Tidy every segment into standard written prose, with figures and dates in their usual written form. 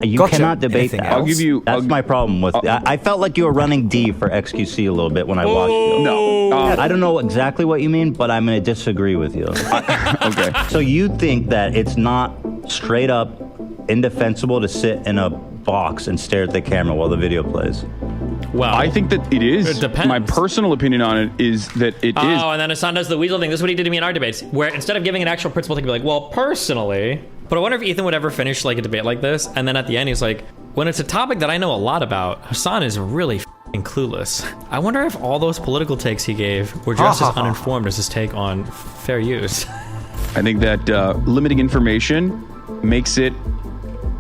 You cannot debate that. I'll give you. That's my problem with. I felt like you were running D for XQC a little bit when I watched you. No, I don't know exactly what you mean, but I'm going to disagree with you. Okay. So you think that it's not straight up indefensible to sit in a box and stare at the camera while the video plays? Well, I think that it is. It depends. My personal opinion on it is that it is. Oh, and then Hasan does the weasel thing. This is what he did to me in our debates, where instead of giving an actual principle thing, he'd be like, well, personally. But I wonder if Ethan would ever finish like a debate like this, and then at the end he's like, when it's a topic that I know a lot about, Hasan is really f***ing clueless. I wonder if all those political takes he gave were just as uninformed as his take on fair use. I think that limiting information makes it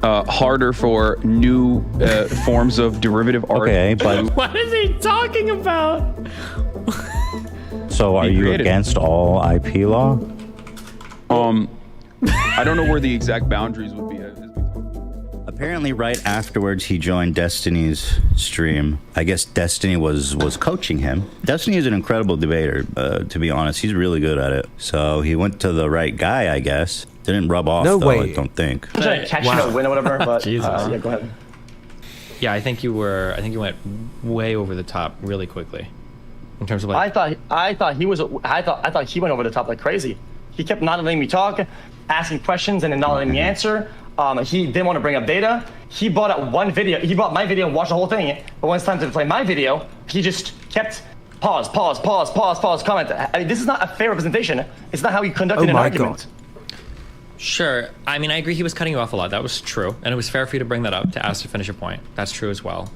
harder for new forms of derivative art. Okay, but What is he talking about? so are you against all IP law? I don't know where the exact boundaries would be. Apparently, right afterwards, he joined Destiny's stream. I guess Destiny was coaching him. Destiny is an incredible debater, to be honest. He's really good at it. So he went to the right guy, I guess. Didn't rub off, though, I don't think. I'm trying to catch a win or whatever, but Jesus. Yeah, go ahead. Yeah, I think you went way over the top really quickly. In terms of like, I thought he went over the top like crazy. He kept not letting me talk, asking questions and then not letting me answer. He didn't want to bring up data. He bought out one video. He bought my video and watched the whole thing. But when it's time to play my video, he just kept pause, comment. I mean, this is not a fair representation. It's not how you conducted an argument. Sure. I mean, I agree he was cutting you off a lot. That was true. And it was fair for you to bring that up, to ask to finish your point. That's true as well.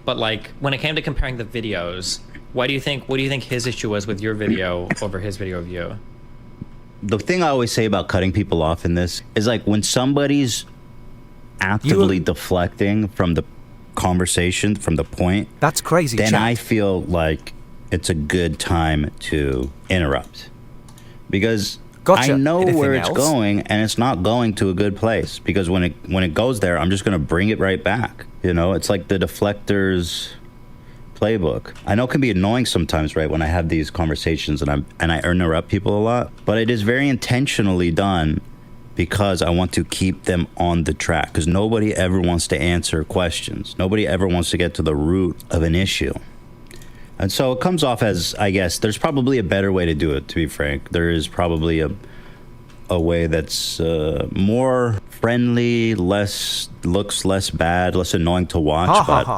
But like, when it came to comparing the videos, what do you think his issue was with your video over his video of you? The thing I always say about cutting people off in this is like when somebody's actively deflecting from the conversation, from the point. That's crazy. Then I feel like it's a good time to interrupt. Because I know where it's going, and it's not going to a good place. Because when it goes there, I'm just going to bring it right back. You know, it's like the deflector's playbook. I know it can be annoying sometimes, right, when I have these conversations and I interrupt people a lot. But it is very intentionally done because I want to keep them on the track. Because nobody ever wants to answer questions. Nobody ever wants to get to the root of an issue. And so it comes off as, I guess, there's probably a better way to do it, to be frank. There is probably a way that's more friendly, looks less bad, less annoying to watch. But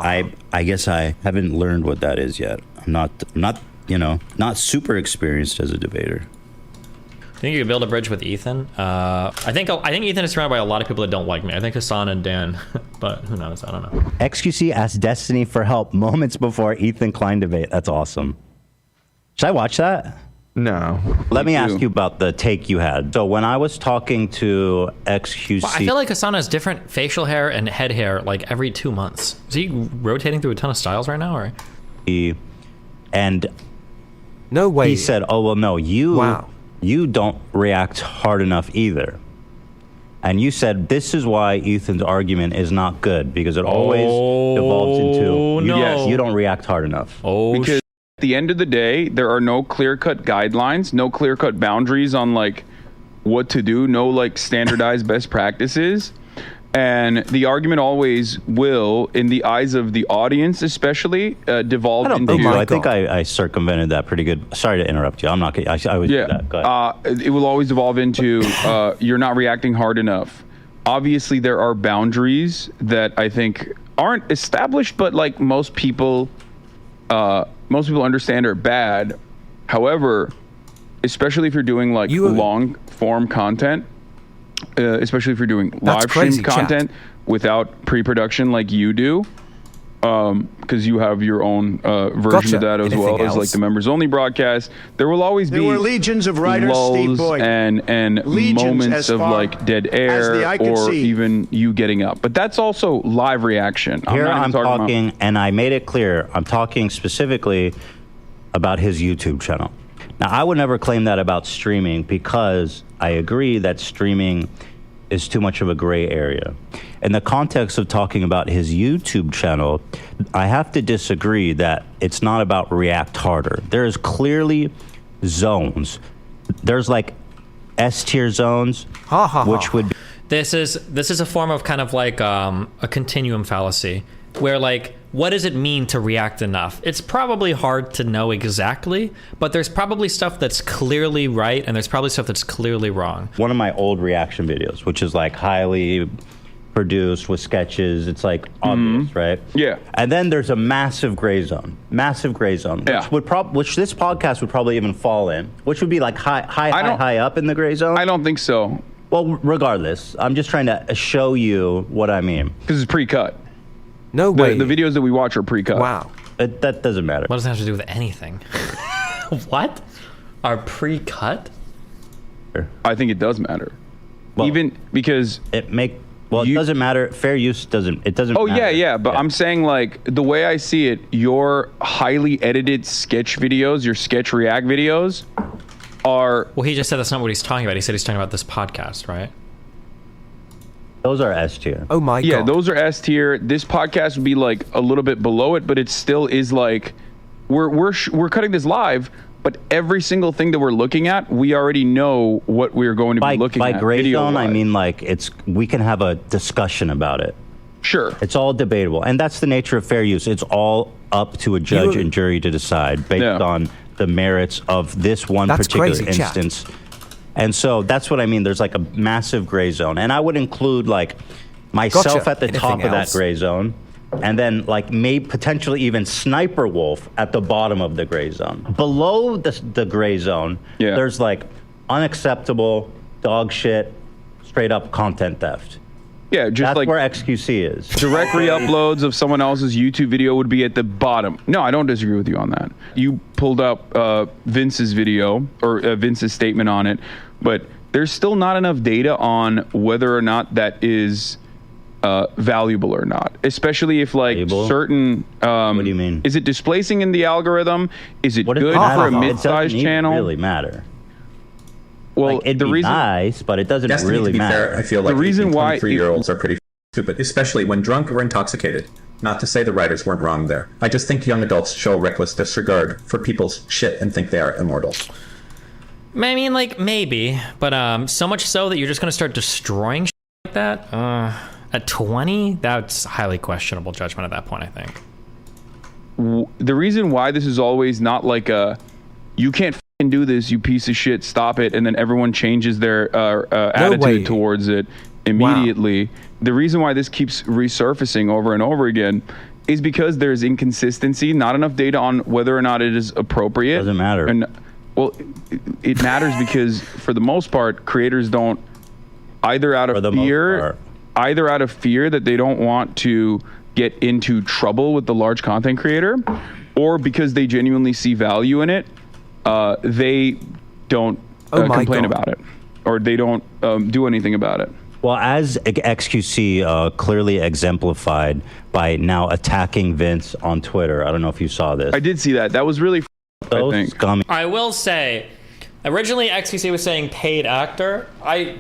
I guess I haven't learned what that is yet. I'm not super experienced as a debater. I think you could build a bridge with Ethan. I think Ethan is surrounded by a lot of people that don't like me. I think Hasan and Dan, but who knows? I don't know. XQC asked Destiny for help moments before Ethan Klein debate. That's awesome. Should I watch that? No. Let me ask you about the take you had. So when I was talking to XQC... Well, I feel like Hasan has different facial hair and head hair like every 2 months. Is he rotating through a ton of styles right now? Or? And no way. He said, oh, well, no, you don't react hard enough either. And you said this is why Ethan's argument is not good, because it always devolves into you don't react hard enough. Because at the end of the day, there are no clear-cut guidelines, no clear-cut boundaries on like what to do, no like standardized best practices. And the argument always will, in the eyes of the audience especially, devolve into... I think I circumvented that pretty good. Sorry to interrupt you. I'm not... I always do that. Go ahead. It will always devolve into you're not reacting hard enough. Obviously, there are boundaries that I think aren't established, but like most people understand are bad. However, especially if you're doing like long-form content, especially if you're doing live stream content without pre-production like you do, because you have your own version of that as well as like the members only broadcast. There will always be legions of writers, lulls and moments of like dead air or even you getting up, but that's also live reaction. Here I'm talking, and I made it clear, I'm talking specifically about his YouTube channel. Now, I would never claim that about streaming, because I agree that streaming is too much of a gray area. In the context of talking about his YouTube channel, I have to disagree that it's not about react harder. There is clearly zones. There's like S-tier zones, which would be... this is a form of kind of like a continuum fallacy, where like, what does it mean to react enough? It's probably hard to know exactly, but there's probably stuff that's clearly right, and there's probably stuff that's clearly wrong. One of my old reaction videos, which is like highly produced with sketches, it's like obvious, right? Yeah. And then there's a massive gray zone, which this podcast would probably even fall in, which would be like high up in the gray zone. I don't think so. Well, regardless, I'm just trying to show you what I mean. Because it's pre-cut. No way. The videos that we watch are pre-cut. Wow. That doesn't matter. What does that have to do with anything? What? Are pre-cut? I think it does matter. Well, even because it doesn't matter. Fair use doesn't matter. Oh, yeah. But I'm saying, like, the way I see it, your highly edited sketch videos, your sketch react videos are... Well, he just said that's not what he's talking about. He said he's talking about this podcast, right? Those are S tier. Oh my god. Yeah, those are S tier. This podcast would be like a little bit below it, but it still is like we're cutting this live, but every single thing that we're looking at, we already know what we're going to be looking at. By gray zone, I mean like we can have a discussion about it. Sure. It's all debatable, and that's the nature of fair use. It's all up to a judge and jury to decide based on the merits of this one particular instance. Chat. And so that's what I mean. There's like a massive gray zone. And I would include like myself at the top of that gray zone. And then like maybe potentially even Sniper Wolf at the bottom of the gray zone. Below the gray zone, there's like unacceptable, dog shit, straight up content theft. Yeah, just that's like where XQC is. Direct re-uploads of someone else's YouTube video would be at the bottom. No, I don't disagree with you on that. You pulled up Vince's video or Vince's statement on it, but there's still not enough data on whether or not that is valuable or not, especially if like certain. What do you mean? Is it displacing in the algorithm? Is it good for a mid-sized channel? It doesn't really matter. Well, like, it'd be nice, but it doesn't really matter. Fair, I feel like the reason why 23-year-olds are pretty stupid, especially when drunk or intoxicated. Not to say the writers weren't wrong there. I just think young adults show reckless disregard for people's shit and think they are immortal. I mean, like, maybe, but so much so that you're just going to start destroying shit like that? At 20? That's highly questionable judgment at that point, I think. The reason why this is always not like a, you can't f***ing do this, you piece of shit, stop it, and then everyone changes their attitude towards it immediately. Wow. The reason why this keeps resurfacing over and over again is because there's inconsistency, not enough data on whether or not it is appropriate. Doesn't matter. And well, it matters because for the most part, creators don't either out of fear that they don't want to get into trouble with the large content creator, or because they genuinely see value in it, they don't complain about it, or they don't do anything about it. Well, as XQC clearly exemplified by now attacking Vince on Twitter. I don't know if you saw this. I did see that. That was really I will say, originally XQC was saying paid actor.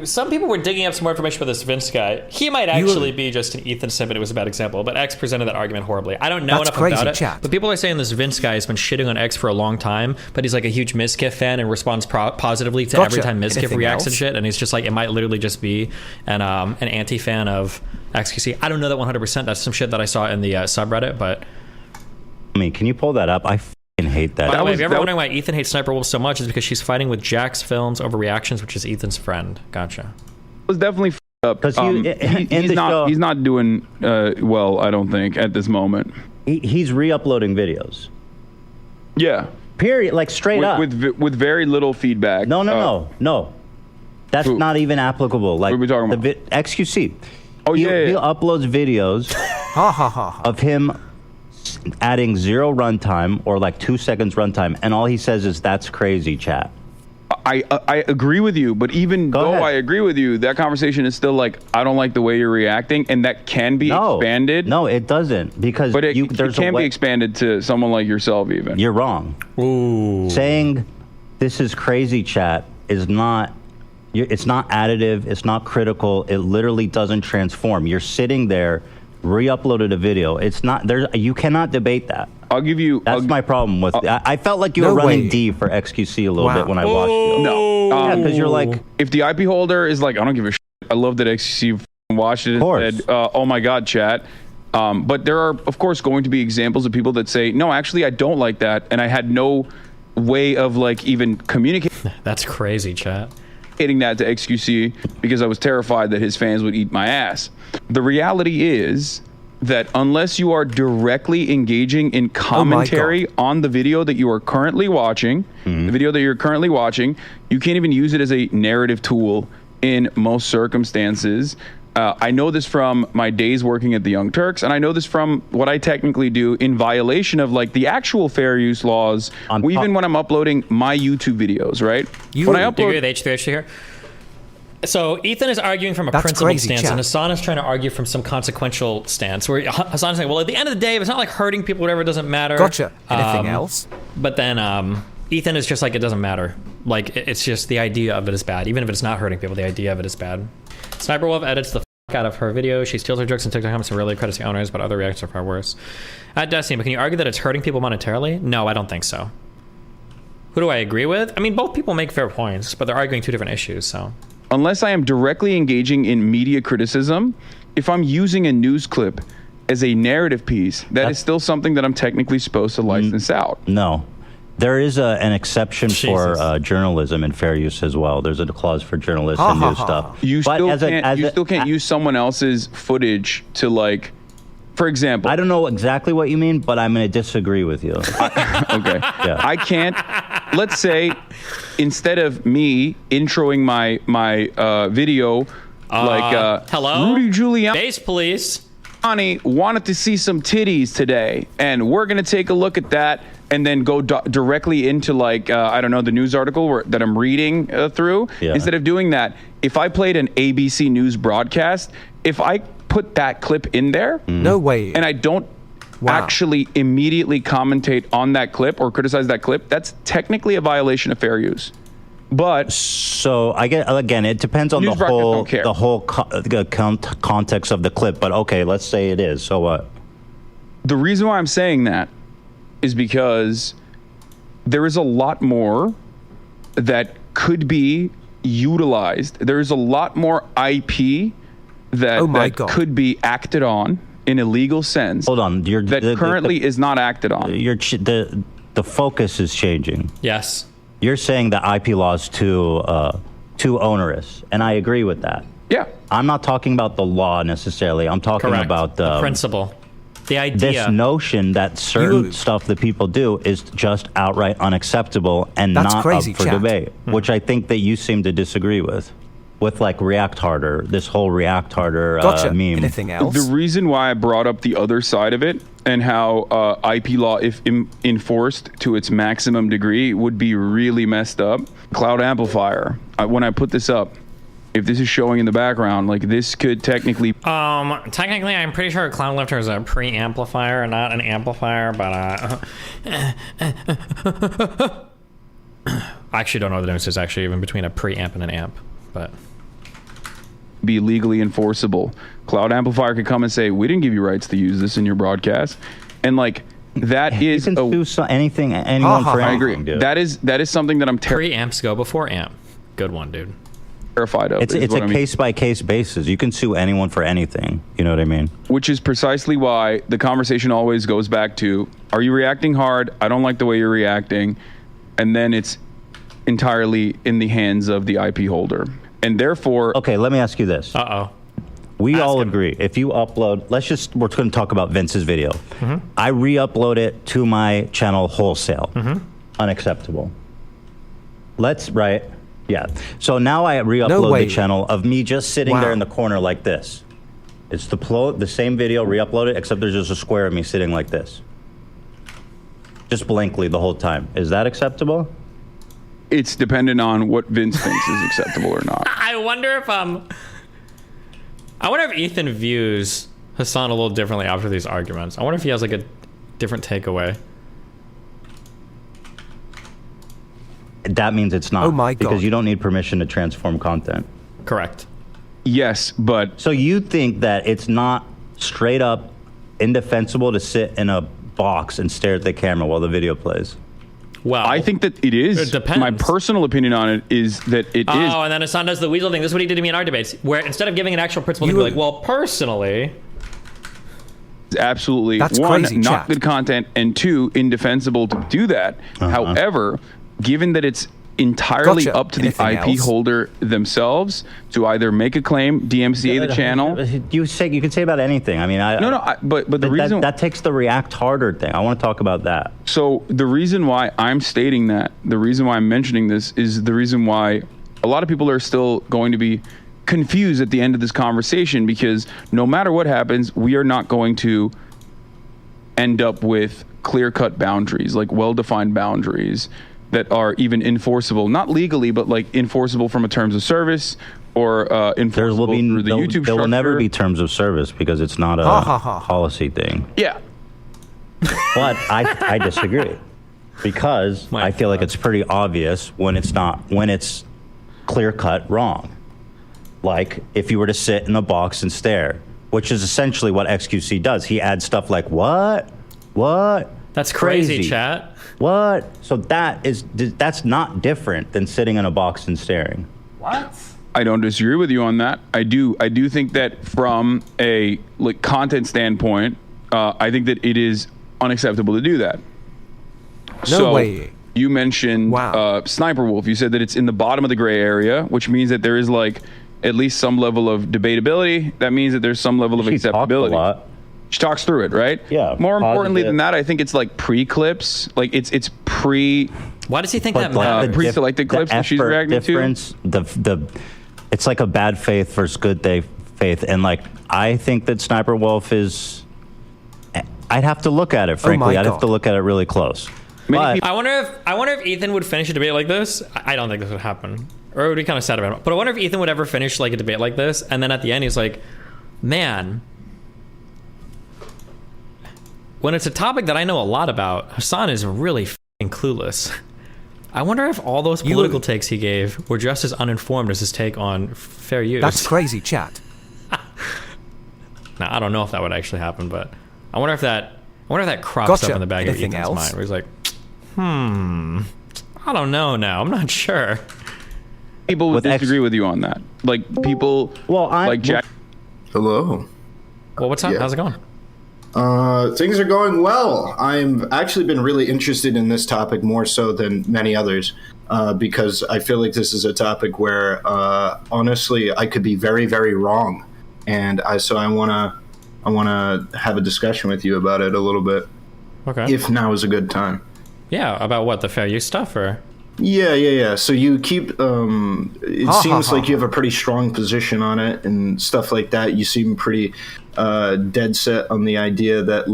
Some people were digging up some more information about this Vince guy. He might actually be just an Ethan snippet. It was a bad example, but X presented that argument horribly. I don't know enough about it, but people are saying this Vince guy has been shitting on X for a long time, but he's like a huge Mizkif fan and responds positively to every time Mizkif reacts and shit, and he's just like, it might literally just be an anti-fan of XQC. I don't know that 100%. That's some shit that I saw in the subreddit, but... I mean, can you pull that up? I hate that. By the way, if you're ever wondering why Ethan hates Sniper Wolf so much, is because she's fighting with Jack's Films over reactions, which is Ethan's friend. Gotcha. It was definitely up. Because he's not doing well, I don't think, at this moment. He's re-uploading videos. Yeah. Period. Like straight up. With very little feedback. No. That's not even applicable. Like, what are we talking about? XQC. Oh, he uploads videos of him adding 0 runtime or like 2 seconds runtime, and all he says is, "That's crazy, chat." I agree with you, but even though I agree with you, that conversation is still like, I don't like the way you're reacting, and that can be expanded. No, it doesn't, because it can be expanded to someone like yourself. Even you're wrong. Ooh. Saying this is crazy, chat, is not. It's not additive. It's not critical. It literally doesn't transform. You're sitting there, re-uploaded a video. It's not there. You cannot debate that. I'll give you. That's my problem with. I felt like you were running D for XQC a little bit when I watched you. No, because you're like, if the IP holder is like, I don't give a shit, I love that XQC watched it and said, oh my God, chat. But there are, of course, going to be examples of people that say, no, actually, I don't like that. And I had no way of like even communicating. That's crazy, chat. That to XQC because I was terrified that his fans would eat my ass. The reality is that unless you are directly engaging in commentary on the video that you are currently watching, you can't even use it as a narrative tool in most circumstances. I know this from my days working at the Young Turks, and I know this from what I technically do in violation of like the actual fair use laws, even when I'm uploading my YouTube videos, right? When I upload, do you agree with H3H here? So Ethan is arguing from a principled stance, and Hasan is trying to argue from some consequential stance. Where Hasan is saying, well, at the end of the day, if it's not like hurting people, whatever, it doesn't matter. Gotcha. Anything else? But then Ethan is just like, it doesn't matter. Like, it's just the idea of it is bad. Even if it's not hurting people, the idea of it is bad. Sniper Wolf edits the out of her video. She steals her jokes and TikTok comments and really credits the owners, but other reactions are far worse. At Destiny, but can you argue that it's hurting people monetarily? No, I don't think so. Who do I agree with? I mean, both people make fair points, but they're arguing two different issues, so. Unless I am directly engaging in media criticism, if I'm using a news clip as a narrative piece, that's still something that I'm technically supposed to license out. No. There is an exception for journalism and fair use as well. There's a clause for journalists and news stuff. You still can't use someone else's footage to, like, for example. I don't know exactly what you mean, but I'm going to disagree with you. Okay. Yeah. I can't. Let's say instead of me introing my video, hello, Rudy Giuliani, base police, wanted to see some titties today, and we're going to take a look at that. And then go directly into like, I don't know, the news article that I'm reading through. Yeah. Instead of doing that, if I played an ABC News broadcast, if I put that clip in there, no way, and I don't actually immediately commentate on that clip or criticize that clip, that's technically a violation of fair use. But so I get, again, it depends on the whole context of the clip. But okay, let's say it is. So what? The reason why I'm saying that is because there is a lot more that could be utilized. There is a lot more IP that could be acted on in a legal sense. Hold on, currently is not acted on. The focus is changing. Yes, you're saying that IP law is too onerous, and I agree with that. Yeah, I'm not talking about the law necessarily. I'm talking about the principle. The idea. This notion that certain stuff that people do is just outright unacceptable and not up for debate, which I think that you seem to disagree with like React Harder, this whole React Harder meme. Anything else? The reason why I brought up the other side of it and how IP law, if enforced to its maximum degree, would be really messed up. Cloud Amplifier. When I put this up, if this is showing in the background, like this could technically... Technically, I'm pretty sure a Cloud Lifter is a pre-amplifier, not an amplifier, but I actually don't know what the difference is actually even between a preamp and an amp, but... be legally enforceable. Cloud Amplifier could come and say, we didn't give you rights to use this in your broadcast. And like, that is... You can do anything, anyone for anything. I agree. Dude. That is something that I'm... Preamps go before amp. Good one, dude. Terrified of. It's a case-by-case basis. You can sue anyone for anything. You know what I mean? Which is precisely why the conversation always goes back to, are you reacting hard? I don't like the way you're reacting. And then it's entirely in the hands of the IP holder. And therefore... Okay, let me ask you this. We all agree. If you upload... we're going to talk about Vince's video. I re-upload it to my channel wholesale. Unacceptable. Yeah. So now I re-upload the channel of me just sitting there in the corner like this. It's the same video, re-upload it, except there's just a square of me sitting like this. Just blankly the whole time. Is that acceptable? It's dependent on what Vince thinks is acceptable or not. I wonder if Ethan views Hasan a little differently after these arguments. I wonder if he has like a different takeaway. That means it's not. Oh my God. Because you don't need permission to transform content. Correct. Yes, but... So you think that it's not straight up indefensible to sit in a box and stare at the camera while the video plays? Well, I think that it is. It depends. My personal opinion on it is that it is. Oh, and then Hasan does the weasel thing. This is what he did to me in our debates, where instead of giving an actual principle, he'd be like, well, personally... Absolutely. That's one, crazy, not chat. good content, and two, indefensible to do that. However, given that it's entirely Gotcha. up to the Anything IP else? holder themselves to either make a claim, DMCA the channel. You can say about anything. I mean, but the reason that takes the react harder thing. I want to talk about that. So the reason why I'm stating that, the reason why I'm mentioning this, is the reason why a lot of people are still going to be confused at the end of this conversation, because no matter what happens, we are not going to end up with clear-cut boundaries, like well-defined boundaries that are even enforceable, not legally, but like enforceable from a terms of service or enforceable through the YouTube structure. There will never be terms of service because it's not a policy thing. Yeah. But I disagree, because I feel like it's pretty obvious when it's clear-cut wrong. Like if you were to sit in a box and stare, which is essentially what XQC does. He adds stuff like, what? That's crazy, chat. What? So that's not different than sitting in a box and staring. What? I don't disagree with you on that. I do think that from a content standpoint, I think that it is unacceptable to do that. No way. You mentioned Sniper Wolf. You said that it's in the bottom of the gray area, which means that there is at least some level of debatability. That means that there's some level of acceptability. A lot. She talks through it, right? Yeah. More importantly than that, I think it's like pre-clips. Like it's pre. Why does he think that pre-selected clips that she's reacting to? It's like a bad faith versus good faith, and I think that Sniper Wolf is. I'd have to look at it. Frankly, I'd have to look at it really close. But I wonder if Ethan would finish a debate like this. I don't think this would happen, or it would be kind of sad about it. But I wonder if Ethan would ever finish a debate like this, and then at the end he's like, "Man, when it's a topic that I know a lot about, Hasan is really f***ing clueless. I wonder if all those political takes he gave were just as uninformed as his take on fair use." That's crazy, chat. Now I don't know if that would actually happen, but I wonder if that crops up in the back of Ethan's mind, where he's like, I don't know now. I'm not sure. People would disagree with you on that. Like people like Jack. Hello. Well, what's up? Yeah. How's it going? Things are going well. I've actually been really interested in this topic more so than many others, because I feel like this is a topic where, honestly, I could be very, very wrong, and I want to have a discussion with you about it a little bit. Okay. If now is a good time. Yeah, about what, the fair use stuff, or? Yeah. So you keep. It seems like you have a pretty strong position on it and stuff like that. You seem pretty dead set on the idea that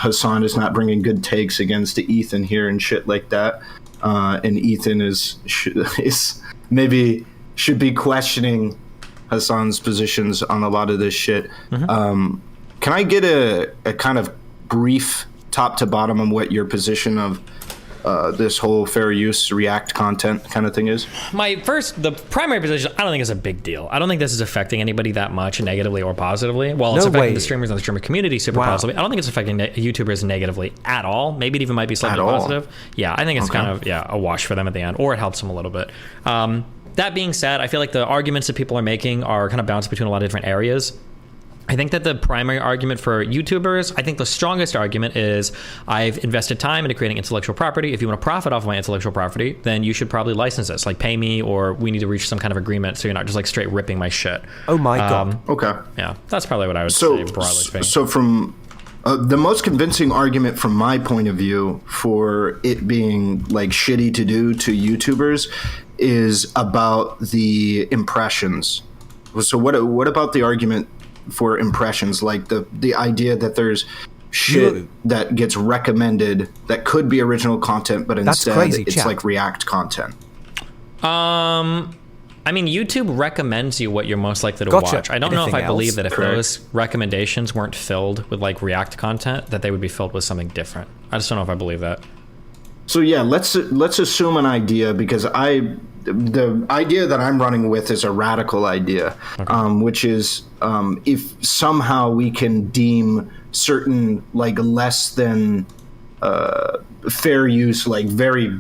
Hasan is not bringing good takes against Ethan here and shit like that, and Ethan is maybe should be questioning Hasan's positions on a lot of this shit. Mm-hmm. Can I get a kind of brief top to bottom on what your position of this whole fair use React content kind of thing is? The primary position, I don't think it's a big deal. I don't think this is affecting anybody that much negatively or positively. While it's affecting the streamers and the streamer community super positively, I don't think it's affecting YouTubers negatively at all. Maybe it even might be slightly positive. Yeah, I think it's kind of a wash for them at the end, or it helps them a little bit. That being said, I feel like the arguments that people are making are kind of bounced between a lot of different areas. I think that the primary argument for YouTubers, I think the strongest argument is, I've invested time into creating intellectual property. If you want to profit off of my intellectual property, then you should probably license this, pay me, or we need to reach some kind of agreement so you're not just straight ripping my shit. Oh my God. Okay. Yeah, that's probably what I would say, broadly speaking. So from the most convincing argument from my point of view for it being shitty to do to YouTubers is about the impressions. So what about the argument for impressions, the idea that there's shit that gets recommended that could be original content, but instead it's React content? I mean, YouTube recommends you what you're most likely to watch. I don't know if I believe that if those recommendations weren't filled with React content, that they would be filled with something different. I just don't know if I believe that. So yeah, let's assume an idea, because the idea that I'm running with is a radical idea, which is if somehow we can deem certain less than fair use, like very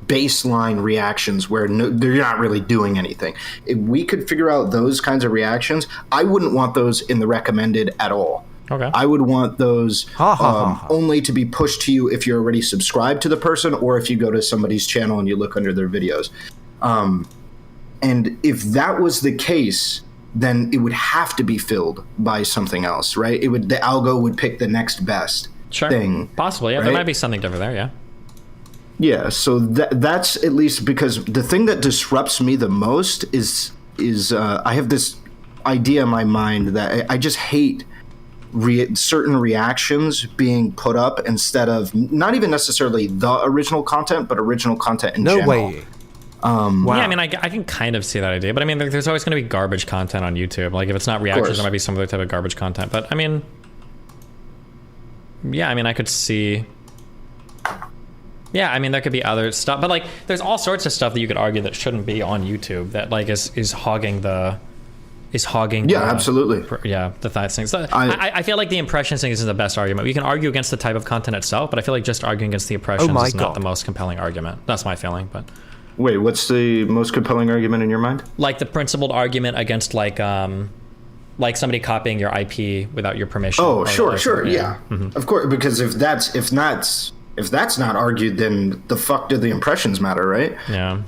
baseline reactions where they're not really doing anything. If we could figure out those kinds of reactions, I wouldn't want those in the recommended at all. Okay. I would want those only to be pushed to you if you're already subscribed to the person, or if you go to somebody's channel and you look under their videos. And if that was the case, then it would have to be filled by something else, right? The algo would pick the next best thing. Possibly, yeah. Right? There might be something different there, yeah. Yeah, so that's at least, because the thing that disrupts me the most is I have this idea in my mind that I just hate certain reactions being put up instead of not even necessarily the original content, but original content in general. No way. Wow. Yeah, I mean, I can kind of see that idea, but I mean, there's always going to be garbage content on YouTube. Like, if it's not reactions, there might be some other type of garbage content. But I mean, yeah, I mean, I could see. Yeah, I mean, there could be other stuff, but like, there's all sorts of stuff that you could argue that shouldn't be on YouTube that like is hogging the. Yeah, absolutely. The things. So I feel like the impressions thing isn't the best argument. You can argue against the type of content itself, but I feel like just arguing against the impressions is not the most compelling argument. That's my feeling. But wait, what's the most compelling argument in your mind? Like the principled argument against like somebody copying your IP without your permission. Oh, sure, yeah. Mm-hmm. Of course, because if that's not argued, then the fuck do the impressions matter, right? Yeah.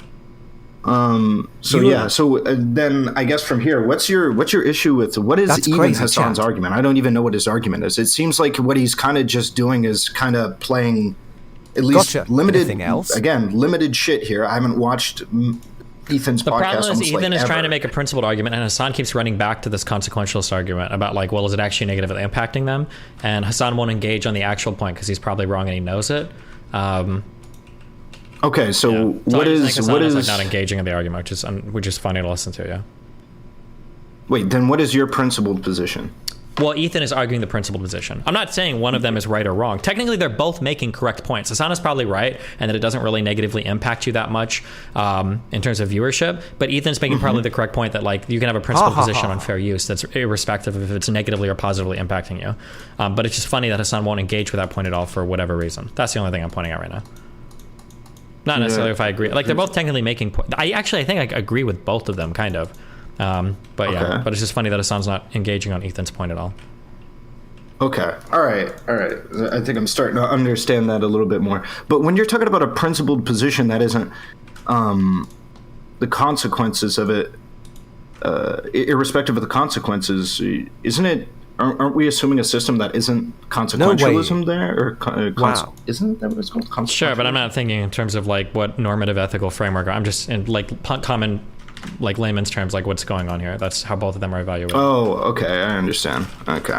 So then I guess from here, what's your issue with what is even Hasan's argument? I don't even know what his argument is. It seems like what he's kind of just doing is kind of playing at least limited shit here. I haven't watched Ethan's podcast. The problem is Ethan is ever. trying to make a principled argument, and Hasan keeps running back to this consequentialist argument about like, well, is it actually negatively impacting them? And Hasan won't engage on the actual point because he's probably wrong and he knows it. Okay, so what is like not engaging in the argument, which is funny to listen to, yeah. Wait, then what is your principled position? Well, Ethan is arguing the principled position. I'm not saying one of them is right or wrong. Technically, they're both making correct points. Hasan is probably right, and that it doesn't really negatively impact you that much in terms of viewership. But Ethan's making probably the correct point that like you can have a principled position on fair use that's irrespective of if it's negatively or positively impacting you. But it's just funny that Hasan won't engage with that point at all for whatever reason. That's the only thing I'm pointing out right now. Not necessarily if I agree. Like, they're both technically making points. I think I agree with both of them, kind of. But it's just funny that Hasan's not engaging on Ethan's point at all. Okay. All right. I think I'm starting to understand that a little bit more. But when you're talking about a principled position that isn't the consequences of it, irrespective of the consequences, isn't it? Aren't we assuming a system that isn't consequentialism there? Or isn't that what it's called? Sure, but I'm not thinking in terms of like what normative ethical framework. I'm just in like common, like layman's terms, like what's going on here. That's how both of them are evaluated. Oh, okay, I understand. Okay,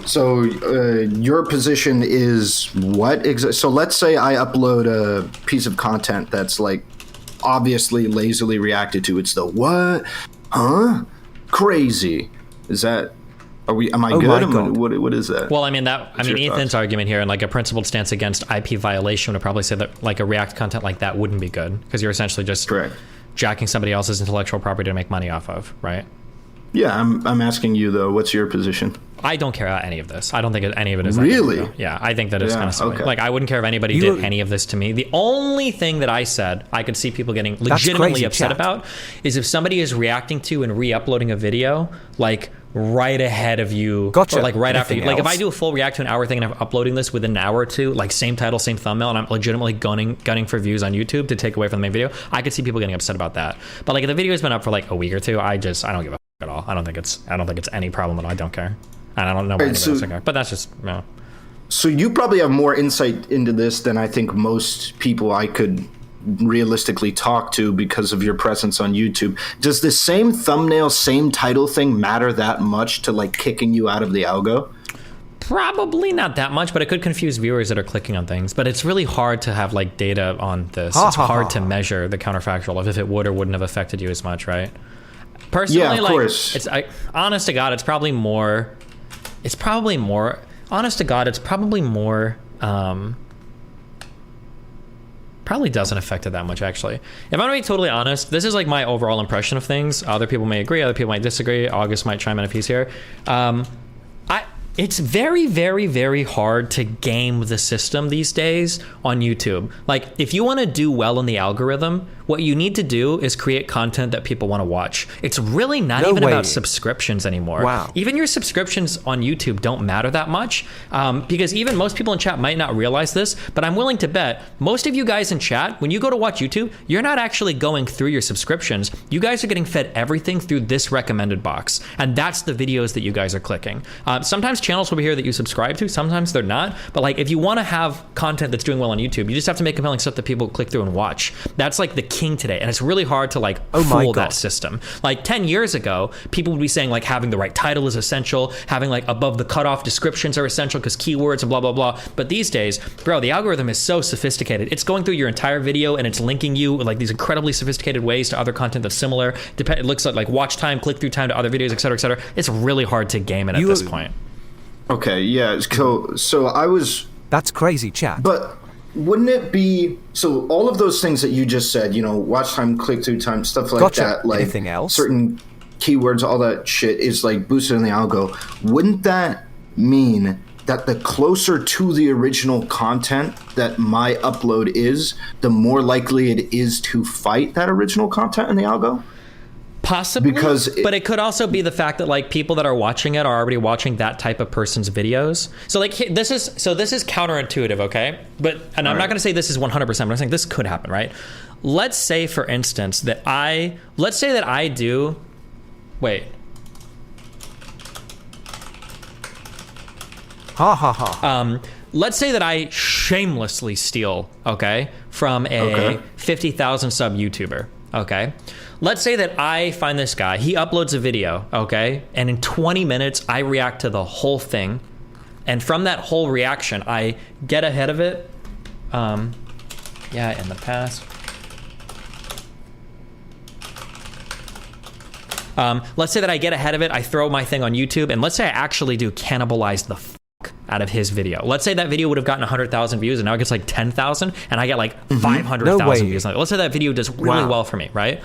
so your position is what? So let's say I upload a piece of content that's like obviously lazily reacted to. It's the what? Huh? Crazy. Is that? Am I good? What is that? Well, I mean Ethan's argument here and like a principled stance against IP violation would probably say that like a React content like that wouldn't be good because you're essentially just jacking somebody else's intellectual property to make money off of, right? Yeah, I'm asking you though. What's your position? I don't care about any of this. I don't think any of it is really. Yeah, I think that it's kind of silly. Okay. Like I wouldn't care if anybody did any of this to me. The only thing that I said I could see people getting legitimately upset about is if somebody is reacting to and re-uploading a video like right ahead of you, or like right after you. Like if I do a full react to an hour thing and I'm uploading this within an hour or two, like same title, same thumbnail, and I'm legitimately gunning for views on YouTube to take away from the main video, I could see people getting upset about that. But like if the video has been up for like a week or two, I don't give a at all. I don't think it's any problem at all. I don't care. And I don't know why anybody else care. But that's just So you probably have more insight into this than I think most people I could realistically talk to because of your presence on YouTube. Does the same thumbnail, same title thing matter that much to like kicking you out of the algo? Probably not that much, but it could confuse viewers that are clicking on things. But it's really hard to have like data on this. It's hard to measure the counterfactual of if it would or wouldn't have affected you as much, right? Personally, course. Honest to God, it's probably more. Honest to God, it's probably more. Probably doesn't affect it that much, actually. If I'm gonna be totally honest, this is like my overall impression of things. Other people may agree, other people might disagree. August might chime in if he's here. it's very, very, very hard to game the system these days on YouTube. Like, if you want to do well in the algorithm, what you need to do is create content that people want to watch. It's really not even about subscriptions anymore. Wow. Even your subscriptions on YouTube don't matter that much, because even most people in chat might not realize this, but I'm willing to bet most of you guys in chat, when you go to watch YouTube, you're not actually going through your subscriptions. You guys are getting fed everything through this recommended box, and that's the videos that you guys are clicking. Sometimes channels will be here that you subscribe to, sometimes they're not, but like if you want to have content that's doing well on YouTube, you just have to make compelling stuff that people click through and watch. That's like the king today, and it's really hard to like fool that system. Like 10 years ago, people would be saying like having the right title is essential, having like above the cutoff descriptions are essential because keywords and blah blah blah. But these days, bro, the algorithm is so sophisticated. It's going through your entire video and it's linking you with like these incredibly sophisticated ways to other content that's similar. It looks like watch time, click through time to other videos, etc., etc. It's really hard to game it at this point. Okay, yeah. So I was. That's crazy, chat. But wouldn't it be so? All of those things that you just said, you know, watch time, click through time, stuff like that. Like anything else? Certain keywords, all that shit is like boosted in the algo. Wouldn't that mean that the closer to the original content that my upload is, the more likely it is to fight that original content in the algo? Possibly, but it could also be the fact that like people that are watching it are already watching that type of person's videos. So like this is counterintuitive, okay? I'm not going to say this is 100%, but I'm saying this could happen, right? Let's say, for instance, that I do. Wait. Ha ha ha. Let's say that I shamelessly steal, okay, from a 50,000 sub YouTuber, okay? Let's say that I find this guy, he uploads a video, okay? And in 20 minutes, I react to the whole thing. And from that whole reaction, I get ahead of it. In the past. Let's say that I get ahead of it, I throw my thing on YouTube, and let's say I actually do cannibalize the fuck out of his video. Let's say that video would have gotten 100,000 views, and now it gets like 10,000, and I get like 500,000 views. Let's say that video does really well for me, right?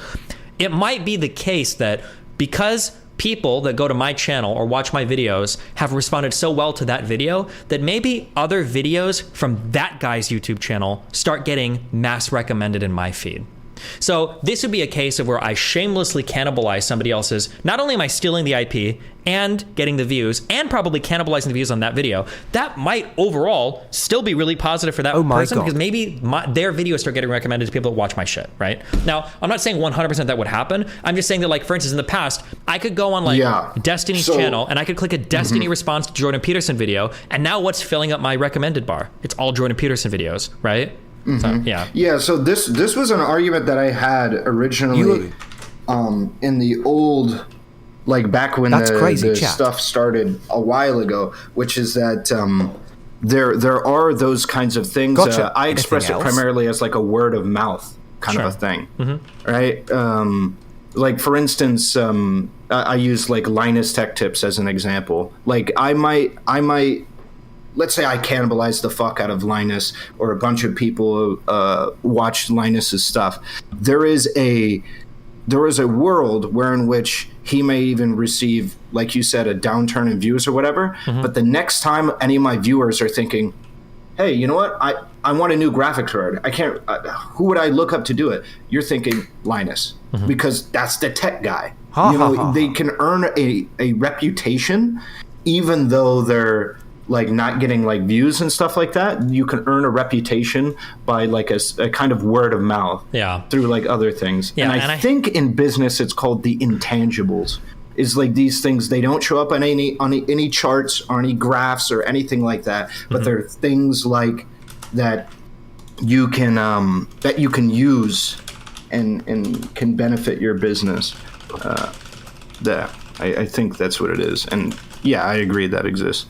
It might be the case that because people that go to my channel or watch my videos have responded so well to that video that maybe other videos from that guy's YouTube channel start getting mass recommended in my feed. So this would be a case of where I shamelessly cannibalize somebody else's. Not only am I stealing the IP and getting the views and probably cannibalizing the views on that video, that might overall still be really positive for that person because maybe their videos start getting recommended to people that watch my shit, right? Now, I'm not saying 100% that would happen. I'm just saying that, like, for instance, in the past, I could go on like Destiny's channel and I could click a Destiny response to Jordan Peterson video, and now what's filling up my recommended bar? It's all Jordan Peterson videos, right? So, so this was an argument that I had originally in the old, like back when the stuff started a while ago, which is that there are those kinds of things. I express it primarily as like a word of mouth kind of a thing, right? Like, for instance, I use like Linus Tech Tips as an example. Like I might let's say I cannibalize the fuck out of Linus, or a bunch of people watched Linus's stuff. There is a world in which he may even receive, like you said, a downturn in views or whatever. But the next time any of my viewers are thinking, hey, you know what? I want a new graphics card. I can't. Who would I look up to do it? You're thinking Linus, because that's the tech guy. They can earn a reputation, even though they're like not getting like views and stuff like that. You can earn a reputation by like a kind of word of mouth through like other things. And I think in business it's called the intangibles. Is like these things, they don't show up on any charts or any graphs or anything like that, but they're things like that you can use and can benefit your business. I think that's what it is. And yeah, I agree that exists.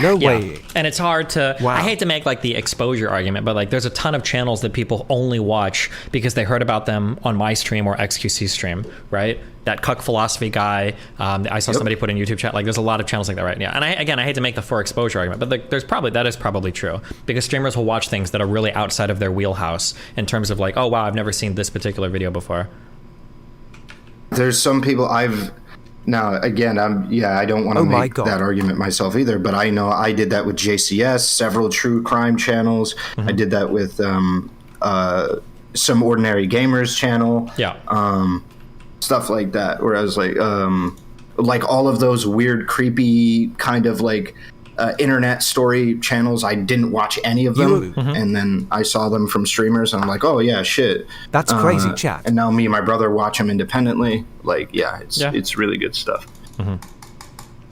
No way. And it's hard to, I hate to make like the exposure argument, but like there's a ton of channels that people only watch because they heard about them on my stream or XQC stream, right? That Cuck Philosophy guy, I saw somebody put in YouTube chat, like there's a lot of channels like that, right? Yeah, and I hate to make the for exposure argument, but like, that is probably true, because streamers will watch things that are really outside of their wheelhouse in terms of like, oh wow, I've never seen this particular video before. There's some people Now, again, I don't want to make that argument myself either, but I know I did that with JCS, several true crime channels. I did that with some ordinary gamers channel. Stuff like that, where I was like all of those weird, creepy kind of like internet story channels. I didn't watch any of them, and then I saw them from streamers, and I'm like, oh yeah, shit, that's crazy, chat. And now me and my brother watch them independently. Like, it's really good stuff. Gotcha.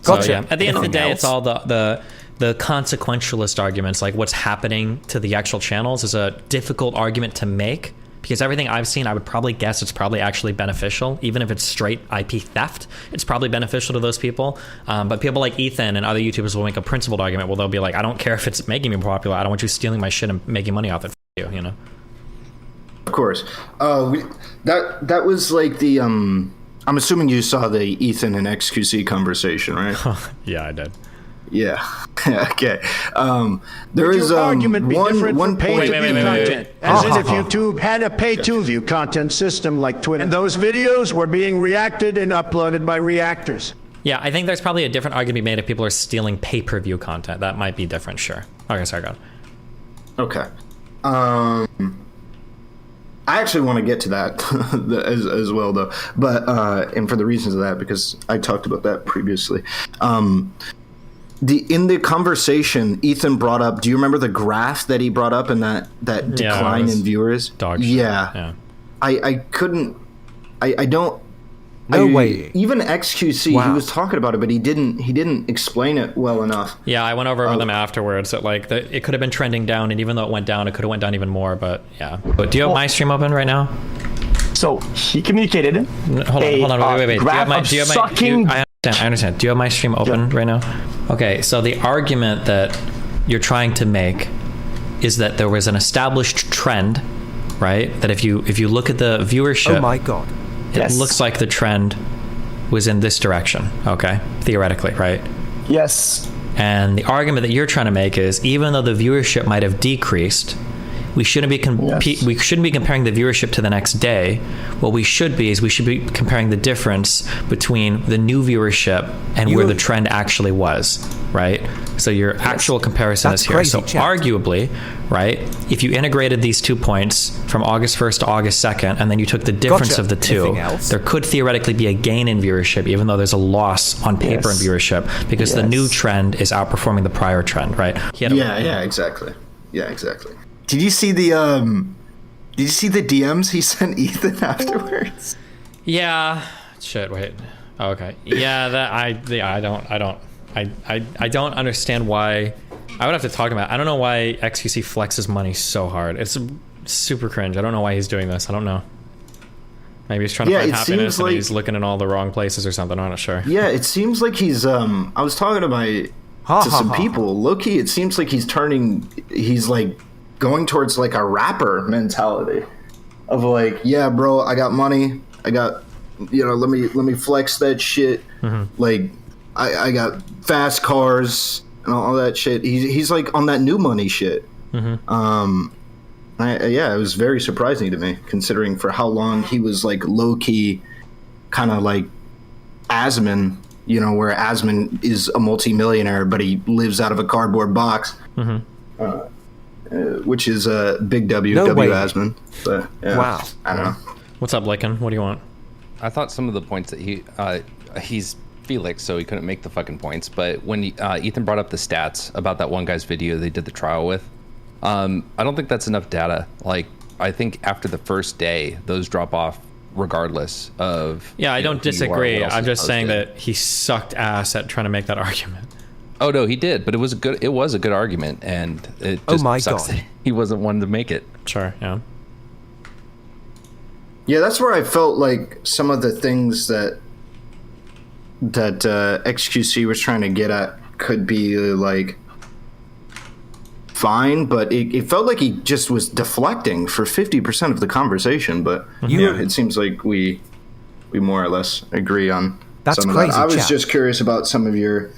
So, at the end of the day, it's all the consequentialist arguments, like what's happening to the actual channels is a difficult argument to make. Because everything I've seen, I would probably guess it's probably actually beneficial. Even if it's straight IP theft, it's probably beneficial to those people. But people like Ethan and other YouTubers will make a principled argument. Well, they'll be like, I don't care if it's making me popular. I don't want you stealing my shit and making money off it. You know. Of course. That was like the. I'm assuming you saw the Ethan and XQC conversation, right? Yeah, I did. Yeah. Okay. There is argument be one pay to view content, as in if YouTube had a pay to view content system like Twitter, and those videos were being reacted and uploaded by reactors. Yeah, I think there's probably a different argument to be made if people are stealing pay-per-view content. That might be different, sure. Okay, sorry, go on. Okay. I actually want to get to that as well, though. But and for the reasons of that, because I talked about that previously. In the conversation, Ethan brought up. Do you remember the graph that he brought up and that decline in viewers? Dog shit. Yeah. I couldn't. I don't. No way. Even XQC, he was talking about it, but he didn't explain it well enough. Yeah, I went over with him afterwards. That like it could have been trending down, and even though it went down, it could have went down even more. But yeah. But do you have my stream open right now? So he communicated. Hold on, wait. Do you have my? I understand. Do you have my stream open right now? Okay, so the argument that you're trying to make is that there was an established trend, right? That if you look at the viewership, oh my god, it looks like the trend was in this direction. Okay, theoretically, right? Yes. And the argument that you're trying to make is even though the viewership might have decreased, we shouldn't be comparing the viewership to the next day. What we should be comparing the difference between the new viewership and where the trend actually was, right? So your actual comparison is here. Crazy, so arguably, right, if you integrated these 2 points from August 1st to August 2nd, and then you took the difference of the two, there could theoretically be a gain in viewership, even though there's a loss on paper in viewership, because the new trend is outperforming the prior trend, right? Exactly. Yeah, exactly. Did you see the DMs he sent Ethan afterwards? Yeah. Shit. Wait. Oh, okay. Yeah. I don't understand why. I would have to talk about it. I don't know why XQC flexes money so hard. It's super cringe. I don't know why he's doing this. I don't know. Maybe he's trying to find happiness and he's looking in all the wrong places or something. I'm not sure. Yeah, it seems like he's. I was talking to some people. Low-key, it seems like he's like going towards like a rapper mentality of like, yeah, bro, I got money. I got, let me flex that shit. Like, I got fast cars and all that shit. He's like on that new money shit. It was very surprising to me, considering for how long he was like low key, kind of like Asman, where Asman is a multimillionaire, but he lives out of a cardboard box, which is a big W Asman. But wow, I don't know. What's up, Lycan? What do you want? I thought some of the points that he's Felix, so he couldn't make the fucking points. But when Ethan brought up the stats about that one guy's video they did the trial with, I don't think that's enough data. Like, I think after the first day, those drop off regardless of. Yeah, I don't disagree. I'm just saying that he sucked ass at trying to make that argument. Oh no, he did, but it was a good argument, and it just sucks that he wasn't one to make it. Sure, yeah. Yeah, that's where I felt like some of the things that XQC was trying to get at could be like fine, but it felt like he just was deflecting for 50% of the conversation. But it seems like we more or less agree on some of that. I was just curious about some of your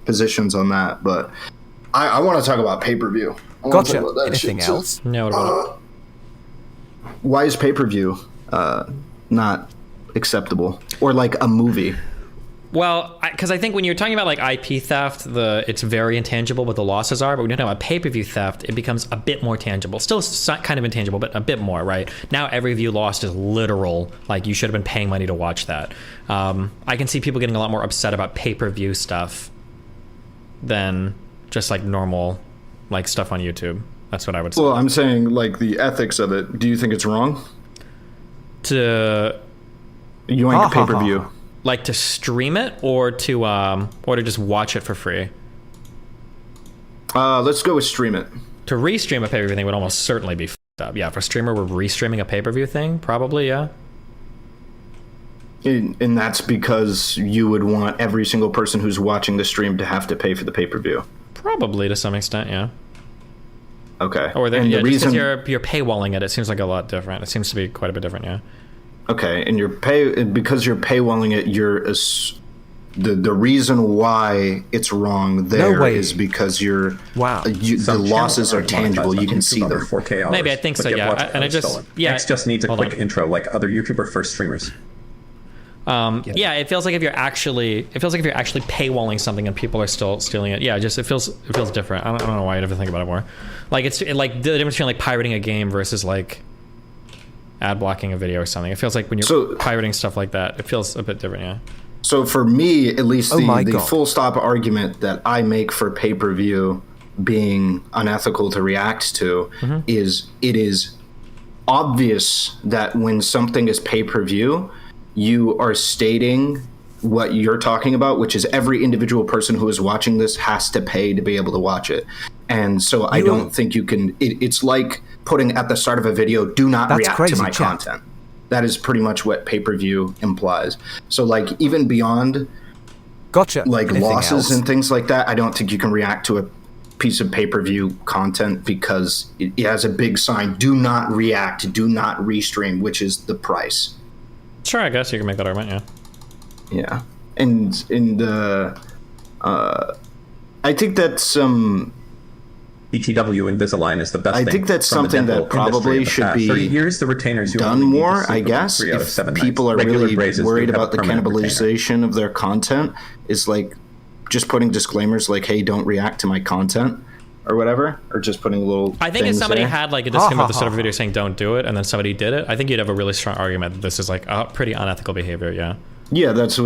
positions on that, but I want to talk about pay-per-view. Gotcha. Anything else? No, what about why is pay-per-view not acceptable, or like a movie? Well, because I think when you're talking about like IP theft, it's very intangible what the losses are. But when you're talking about pay-per-view theft, it becomes a bit more tangible. Still kind of intangible, but a bit more, right? Now every view lost is literal. Like you should have been paying money to watch that. I can see people getting a lot more upset about pay-per-view stuff than just like normal like stuff on YouTube. That's what I would say. Well, I'm saying like the ethics of it. Do you think it's wrong? To yoink a pay-per-view. Like to stream it or to just watch it for free? Let's go with stream it. To restream a pay-per-view thing would almost certainly be fucked up. Yeah, if a streamer were restreaming a pay-per-view thing, probably, yeah. And that's because you would want every single person who's watching the stream to have to pay for the pay-per-view. Probably to some extent, yeah. Okay. Or the reason you're paywalling it seems like a lot different. It seems to be quite a bit different, yeah. Okay, and because you're paywalling it, the reason why it's wrong there is because the losses are tangible. You can see them. 4K hours, maybe I think so. Yeah, and X just needs a quick intro like other YouTuber first streamers. Yeah, it feels like if you're actually paywalling something and people are still stealing it. Yeah, it feels different. I don't know why I never think about it more. Like it's like the difference between like pirating a game versus like ad blocking a video or something. It feels like when you're pirating stuff like that, it feels a bit different, yeah. So for me, at least the full stop argument that I make for pay-per-view being unethical to react to is it is obvious that when something is pay-per-view, you are stating what you're talking about, which is every individual person who is watching this has to pay to be able to watch it. And so I don't think you can, it's like putting at the start of a video, do not react to my content. That is pretty much what pay-per-view implies. So like even beyond like losses and things like that, I don't think you can react to a piece of pay-per-view content because it has a big sign, do not react, do not restream, which is the price. Sure, I guess you can make that argument, yeah. Yeah. And I think that's ETW Invisalign is the best thing. I think that's something that probably should be 30 years, the retainers done more, I guess. If people are really worried about the cannibalization of their content, is like just putting disclaimers like, hey, don't react to my content or whatever, or just putting little I think if somebody had like a disclaimer at the start of a video saying don't do it, and then somebody did it, I think you'd have a really strong argument that this is like a pretty unethical behavior, yeah. Yeah, that's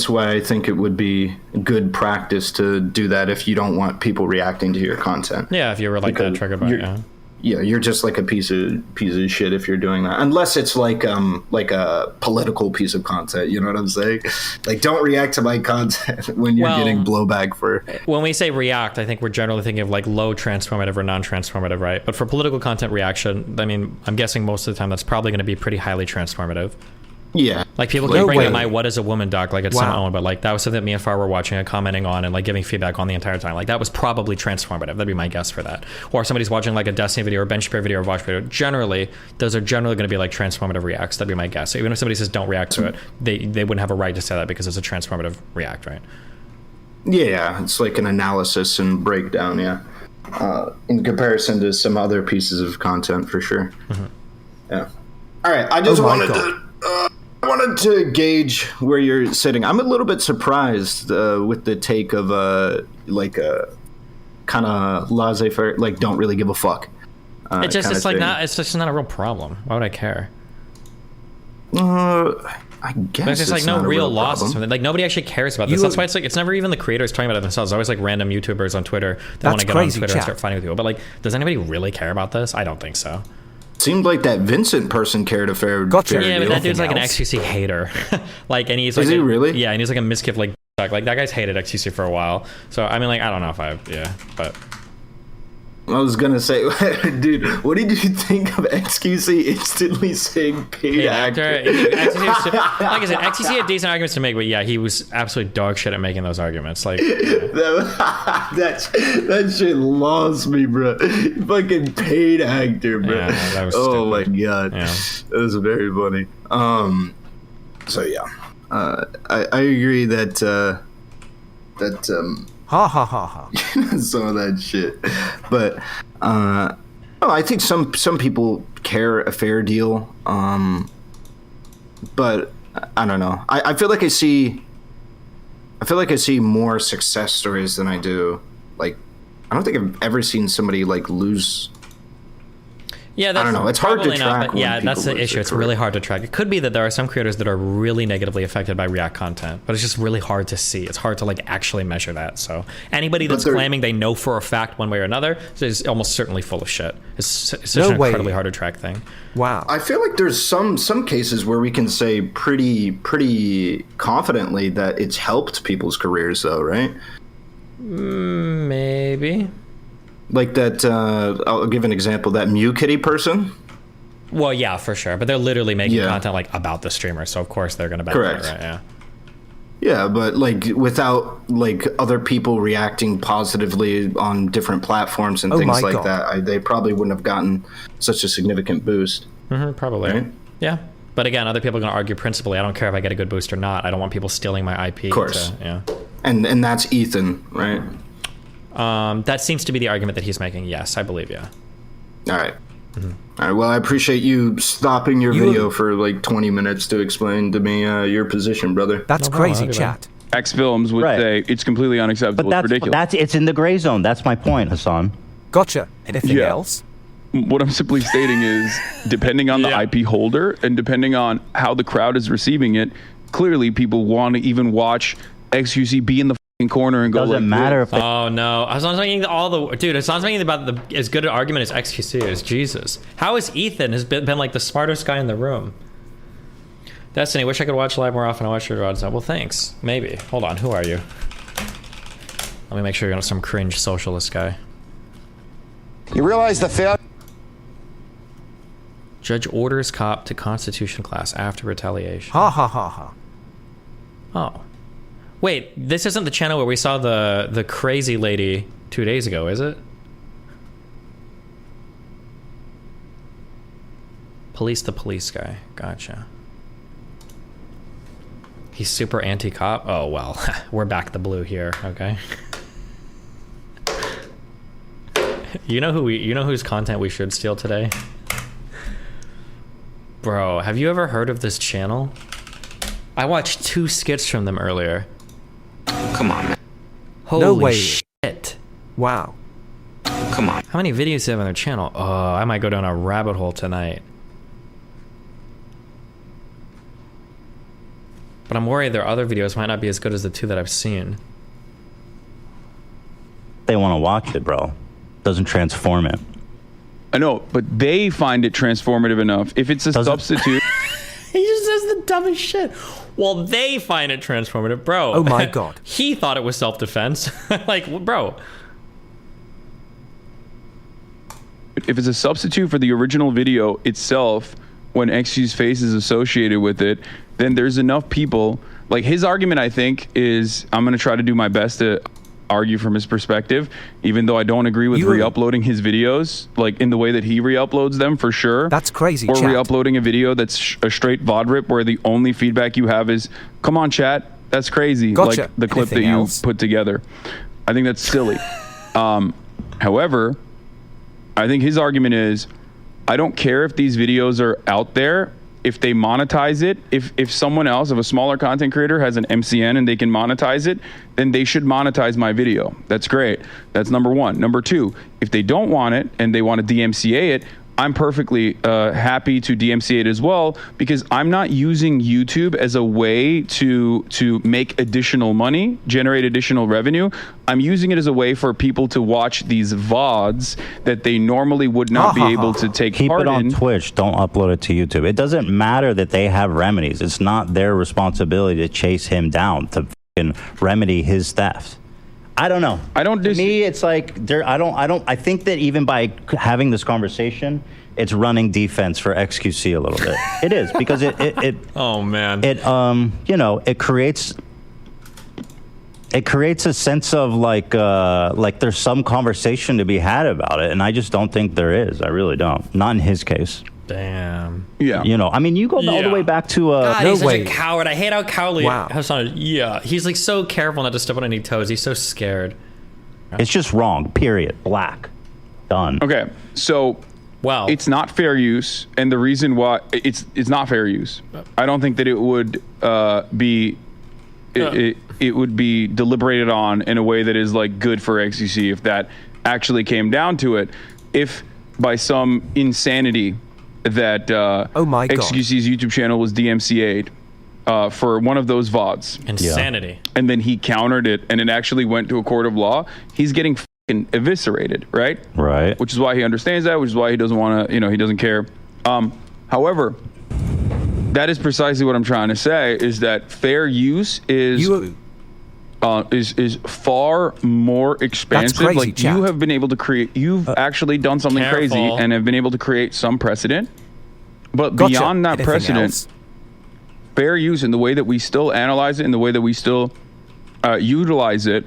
why I think it would be good practice to do that if you don't want people reacting to your content. Yeah, if you were like that triggered by it, yeah. Yeah, you're just like a piece of shit if you're doing that. Unless it's like a political piece of content, you know what I'm saying? Like, don't react to my content when you're getting blowback for. When we say react, I think we're generally thinking of like low transformative or non-transformative, right? But for political content reaction, I mean, I'm guessing most of the time that's probably going to be pretty highly transformative. Yeah. Like people keep bringing up my What is a Woman doc like it's some own, but like that was something that me and Far were watching and commenting on and like giving feedback on the entire time. Like that was probably transformative. That'd be my guess for that. Or if somebody's watching like a Destiny video or Bench Press video or Watch video, generally, those are generally going to be like transformative reacts. That'd be my guess. So even if somebody says don't react to it, they wouldn't have a right to say that because it's a transformative react, right? Yeah, it's like an analysis and breakdown, yeah. In comparison to some other pieces of content, for sure. Mm-hmm. Yeah. All right, I just wanted to gauge where you're sitting. I'm a little bit surprised with the take of like a kind of laissez-faire, like don't really give a fuck. It's just not a real problem. Why would I care? I guess there's just like no real loss or something. Like nobody actually cares about this. That's why it's like it's never even the creators talking about it themselves. It's always like random YouTubers on Twitter that want to get on Twitter and start fighting with people. But like, does anybody really care about this? I don't think so. Seemed like that Vincent person cared a fair yeah, deal. But that dude's like an XQC hater. Like, and he's like, is he really? Yeah, and he's like a miskiff like that guy's hated XQC for a while. So I mean, like, I don't know but. I was gonna say, dude, what did you think of XQC instantly saying paid actor? Like I said, XQC had decent arguments to make, but yeah, he was absolutely dog shit at making those arguments. Like that shit lost me, bro. Fucking paid actor, bro. Yeah, that was stupid. My god, yeah. That was very funny. So yeah, I agree that ha ha ha ha. Some of that shit, but I think some people care a fair deal. But I don't know. I feel like I see I feel like I see more success stories than I do. Like, I don't think I've ever seen somebody like lose. Yeah, that's I don't know. It's hard to track. Yeah, that's the issue. It's really hard to track. It could be that there are some creators that are really negatively affected by React content, but it's just really hard to see. It's hard to like actually measure that. So anybody that's claiming they know for a fact one way or another is almost certainly full of shit. It's such an incredibly hard to track thing. Wow. I feel like there's some cases where we can say pretty confidently that it's helped people's careers, though, right? Maybe. Like that, I'll give an example, that MewKitty person. Well, yeah, for sure. But they're literally making content like about the streamer, so of course they're going to benefit, right? Yeah. Yeah, but like without like other people reacting positively on different platforms and things like that, they probably wouldn't have gotten such a significant boost. Probably. Right? Yeah. But again, other people are going to argue principally, I don't care if I get a good boost or not. I don't want people stealing my IP. Of course. Yeah. And that's Ethan, right? That seems to be the argument that he's making. Yes, I believe. Yeah. All right. All right. Well, I appreciate you stopping your video for like 20 minutes to explain to me your position, brother. That's crazy, chat. X Films would say it's completely unacceptable. But it's ridiculous. It's in the gray zone. That's my point, Hassan. Gotcha. Anything else? What I'm simply stating is, depending on the IP holder and depending on how the crowd is receiving it, clearly people want to even watch XQC be in the corner and go. Doesn't matter if. Oh no, Hasan's making Hasan's making about as good an argument as XQC is. Jesus, how is Ethan has been like the smartest guy in the room? Destiny, wish I could watch live more often. I watch your odds. Well, thanks. Maybe. Hold on. Who are you? Let me make sure you're not some cringe socialist guy. You realize the fail. Judge orders cop to Constitution class after retaliation. Ha ha ha ha. Oh. Wait, this isn't the channel where we saw the crazy lady 2 days ago, is it? Police the police guy. Gotcha. He's super anti-cop? Oh, well. We're back the blue here, okay? You know whose content we should steal today? Bro, have you ever heard of this channel? I watched 2 skits from them earlier. Come on, man. Holy shit. Wow. Come on. How many videos do they have on their channel? Oh, I might go down a rabbit hole tonight. But I'm worried their other videos might not be as good as the 2 that I've seen. They want to watch it, bro. Doesn't transform it. I know, but they find it transformative enough. If it's a substitute. He just says the dumbest shit. Well, they find it transformative, bro. Oh my god. He thought it was self-defense. Like, bro. If it's a substitute for the original video itself, when XQ's face is associated with it, then there's enough people. Like, his argument, I think, is I'm going to try to do my best to argue from his perspective, even though I don't agree with re-uploading his videos, like in the way that he re-uploads them, for sure. That's crazy, or chat. re-uploading a video that's a straight VOD rip where the only feedback you have is, come on, chat, that's crazy. Gotcha. Like the clip Anything that else? you put together. I think that's silly. However, I think his argument is, I don't care if these videos are out there, if they monetize it, if someone else, if a smaller content creator has an MCN and they can monetize it, then they should monetize my video. That's great. That's number one. Number two, if they don't want it and they want to DMCA it, I'm perfectly happy to DMCA it as well, because I'm not using YouTube as a way to make additional money, generate additional revenue. I'm using it as a way for people to watch these VODs that they normally would not be able to take part in. Keep it on Twitch. Don't upload it to YouTube. It doesn't matter that they have remedies. It's not their responsibility to chase him down, to fucking remedy his theft. I don't know. To me, it's like I think that even by having this conversation, it's running defense for XQC a little bit. It is, because it oh man. It creates a sense of like there's some conversation to be had about it, and I just don't think there is. I really don't. Not in his case. Damn. Yeah. I mean, you go all the way back to God, he's such a coward. I hate how cowardly Hasan is. Yeah. He's like so careful not to step on any toes. He's so scared. It's just wrong. Period. Black. Done. Okay. So it's not fair use, and the reason why it's not fair use. I don't think that it would be it would be deliberated on in a way that is like good for XQC if that actually came down to it. If by some insanity that XQC's YouTube channel was DMCA'd for one of those VODs. Insanity. And then he countered it and it actually went to a court of law, he's getting fucking eviscerated, right? Right. Which is why he understands that, which is why he doesn't want to, he doesn't care. However, that is precisely what I'm trying to say, is that fair use is far more expansive. Crazy, like chat. you have been able to create, you've actually done something crazy and have been able to create some precedent. But beyond that precedent, fair use in the way that we still analyze it, in the way that we still utilize it,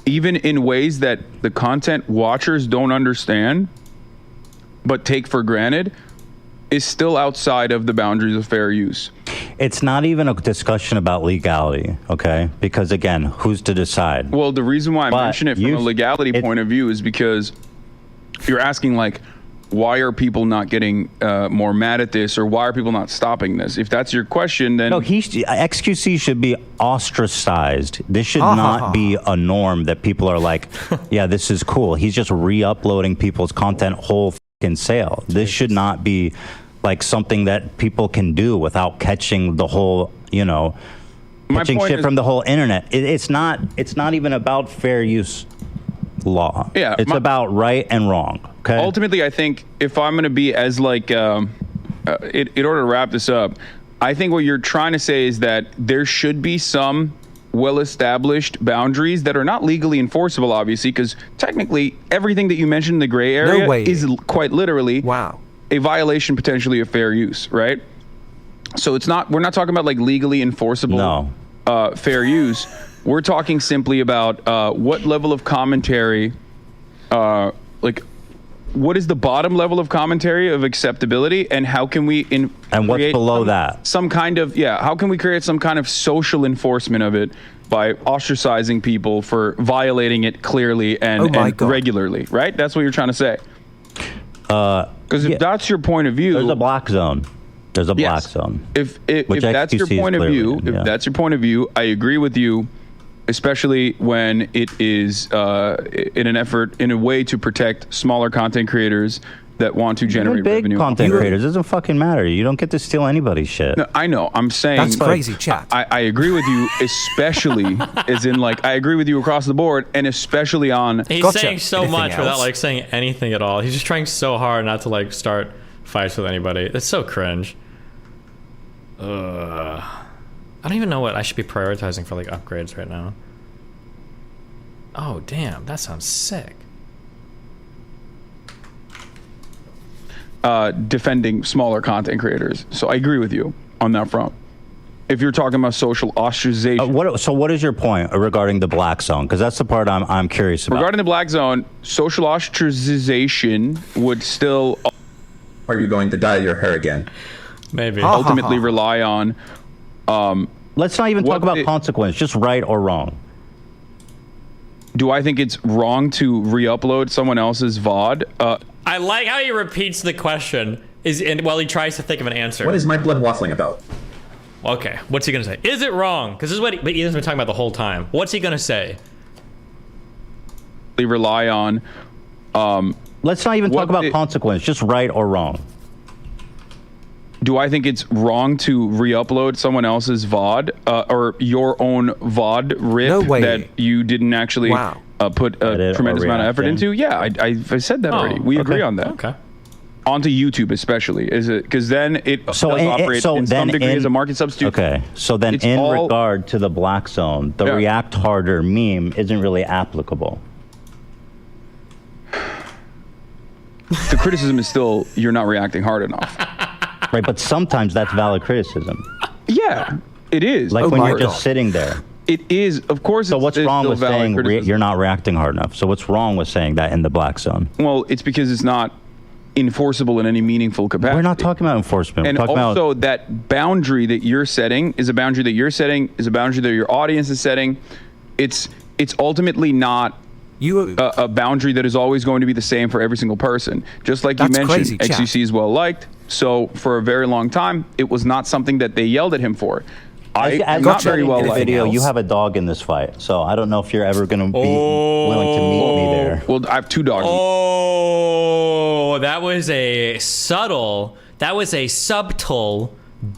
even in ways that the content watchers don't understand but take for granted, is still outside of the boundaries of fair use. It's not even a discussion about legality, okay? Because again, who's to decide? Well, the reason why I mention it from a legality point of view is because you're asking, like, why are people not getting more mad at this, or why are people not stopping this? If that's your question, then... No, XQC should be ostracized. This should not be a norm that people are like, yeah, this is cool. He's just re-uploading people's content whole fucking sale. This should not be like something that people can do without catching the whole, catching shit from the whole internet. It's not even about fair use law. Yeah, it's about right and wrong. Okay. Ultimately, I think if I'm going to be as like, in order to wrap this up, I think what you're trying to say is that there should be some well-established boundaries that are not legally enforceable, obviously, because technically everything that you mentioned in the gray area is quite literally a violation potentially of fair use, right? So we're not talking about like legally enforceable fair use. We're talking simply about what level of commentary, what is the bottom level of commentary of acceptability, and how can we and what's below that? Some kind of how can we create some kind of social enforcement of it by ostracizing people for violating it clearly and regularly, right? That's what you're trying to say. Because if that's your point of view, there's a black zone. There's a black zone. If that's your point of view, that's your point of view, I agree with you. Especially when it is in a way to protect smaller content creators that want to generate big revenue. Content creators, doesn't fucking matter. You don't get to steal anybody's shit. No, I know. I'm saying that's crazy, chat. I agree with you, especially as in like I agree with you across the board, and especially on. He's saying so much without like saying anything at all. He's just trying so hard not to like start fights with anybody. It's so cringe. I don't even know what I should be prioritizing for like upgrades right now. Oh damn, that sounds sick. Defending smaller content creators. So I agree with you on that front. If you're talking about social ostracization. What is your point regarding the black zone? Because that's the part I'm curious about. Regarding the black zone, social ostracization would still... Are you going to dye your hair again? Maybe. Ultimately rely on... Let's not even talk about consequence, just right or wrong. Do I think it's wrong to re-upload someone else's VOD? I like how he repeats the question while he tries to think of an answer. What is my blood waffling about? Okay, what's he gonna say? Is it wrong? Because this is what Ethan's been talking about the whole time. What's he gonna say? They rely on... Let's not even talk about consequence, just right or wrong. Do I think it's wrong to re-upload someone else's VOD or your own VOD rip that you didn't actually put a tremendous amount of effort into? Yeah, I said that already. We agree on that. Okay. Onto YouTube especially, is it? Because then it does operate in some degree as a market substitute. Okay, so then in regard to the black zone, the react harder meme isn't really applicable. The criticism is still you're not reacting hard enough. Right, but sometimes that's valid criticism. Yeah, it is. Like when you're just sitting there. It is, of course. So what's wrong with saying you're not reacting hard enough? So what's wrong with saying that in the black zone? Well, it's because it's not enforceable in any meaningful capacity. We're not talking about enforcement. And also that boundary that you're setting is a boundary that you're setting, is a boundary that your audience is setting. It's ultimately not a boundary that is always going to be the same for every single person. Just like you mentioned, XQC is well liked. So for a very long time, it was not something that they yelled at him for. not very well liked. Video, you have a dog in this fight, so I don't know if you're ever going to be willing to meet me there. Well, I have 2 dogs. Oh, that was a subtle,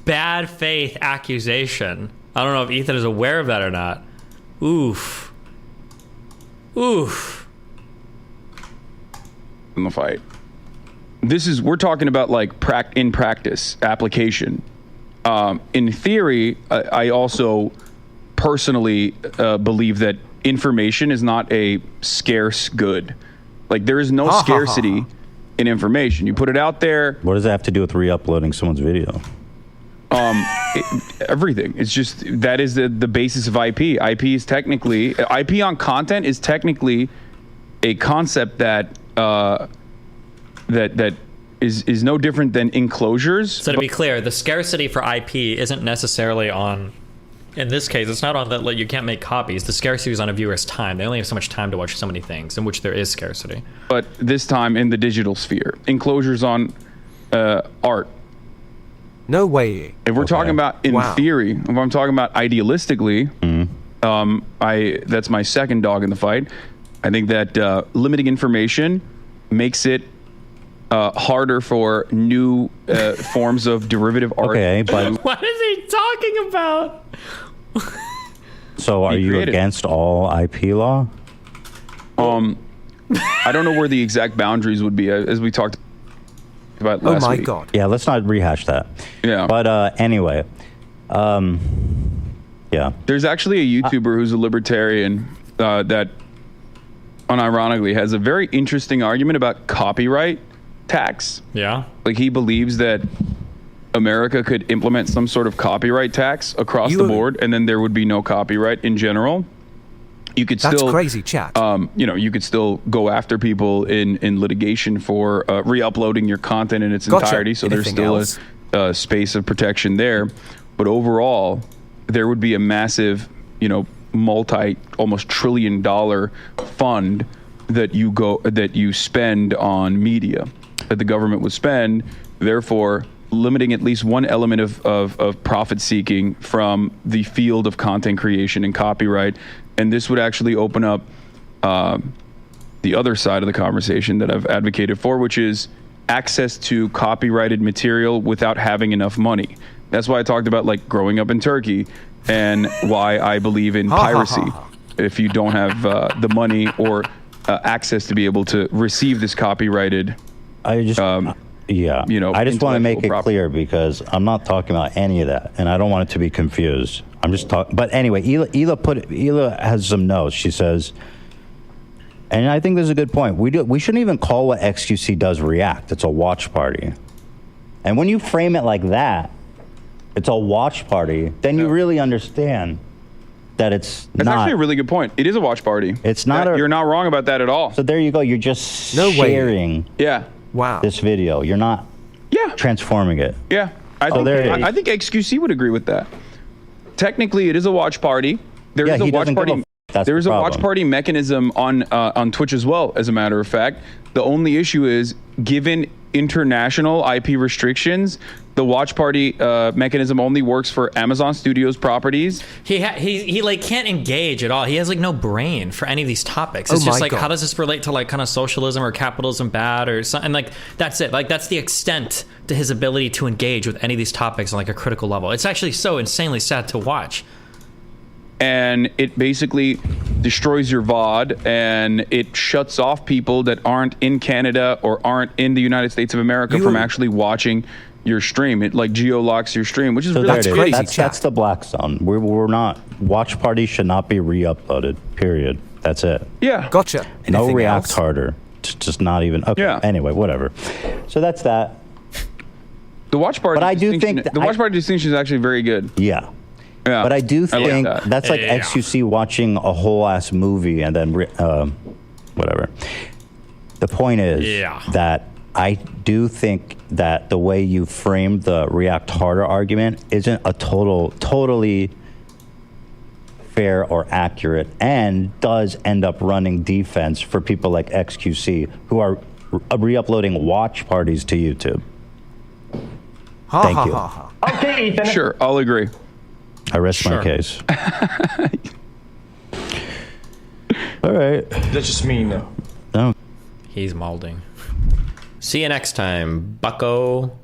bad faith accusation. I don't know if Ethan is aware of that or not. Oof. In the fight. We're talking about like in practice application. In theory, I also personally believe that information is not a scarce good. Like there is no scarcity in information. You put it out there. What does that have to do with re-uploading someone's video? Everything. It's just that is the basis of IP. IP on content is technically a concept that is no different than enclosures. So to be clear, the scarcity for IP isn't necessarily on, in this case, it's not on that you can't make copies. The scarcity is on a viewer's time. They only have so much time to watch so many things, in which there is scarcity. But this time in the digital sphere, enclosures on art. No way. If we're talking about in theory, if I'm talking about idealistically, that's my second dog in the fight. I think that limiting information makes it harder for new forms of derivative art. Okay, but what is he talking about? So are you against all IP law? I don't know where the exact boundaries would be, as we talked about last week. Oh my God. Yeah, let's not rehash that. Yeah. But anyway, yeah. There's actually a YouTuber who's a libertarian that unironically has a very interesting argument about copyright tax. Yeah. Like he believes that America could implement some sort of copyright tax across the board, and then there would be no copyright in general. You could That's still crazy, chat. You could still go after people in litigation for re-uploading your content in its entirety. So there's still a space of protection there. But overall, there would be a massive, almost $1 trillion fund that you spend on media, that the government would spend, therefore limiting at least one element of profit seeking from the field of content creation and copyright. And this would actually open up the other side of the conversation that I've advocated for, which is access to copyrighted material without having enough money. That's why I talked about like growing up in Turkey and why I believe in piracy. If you don't have the money or access to be able to receive this copyrighted, I just want to make it clear because I'm not talking about any of that, and I don't want it to be confused. I'm just talking. But anyway, Ela has some notes. She says, and I think this is a good point. We shouldn't even call what XQC does react. It's a watch party, and when you frame it like that, it's a watch party. Then you really understand that it's not. That's actually a really good point. It is a watch party. It's not. You're not wrong about that at all. So there you go. You're just sharing. Yeah. Wow. This video. You're not. Yeah. Transforming it. Yeah. I think XQC would agree with that. Technically, it is a watch party. There is a watch party. There is a watch party mechanism on Twitch as well. As a matter of fact, the only issue is given international IP restrictions, the watch party mechanism only works for Amazon Studios properties. He like can't engage at all. He has like no brain for any of these topics. It's just like, how does this relate to like kind of socialism or capitalism bad or something? Like that's it. Like that's the extent to his ability to engage with any of these topics on like a critical level. It's actually so insanely sad to watch. And it basically destroys your VOD, and it shuts off people that aren't in Canada or aren't in the United States of America from actually watching your stream. It like geo-locks your stream, which is really crazy. That's the black zone. We're not. Watch parties should not be re-uploaded. Period. That's it. Yeah. Gotcha. No react harder. Just not even. Okay. Yeah. Anyway, whatever. So that's that. The watch party. But I do think the watch party distinction is actually very good. Yeah. Yeah, but I do think that's like XQC watching a whole ass movie and then whatever. The point is that I do think that the way you framed the react harder argument isn't a totally fair or accurate, and does end up running defense for people like XQC who are re-uploading watch parties to YouTube. Thank you. Okay, Ethan. Sure, I'll agree. I rest my case. All right. That's just me, no. No. He's molding. See you next time, bucko.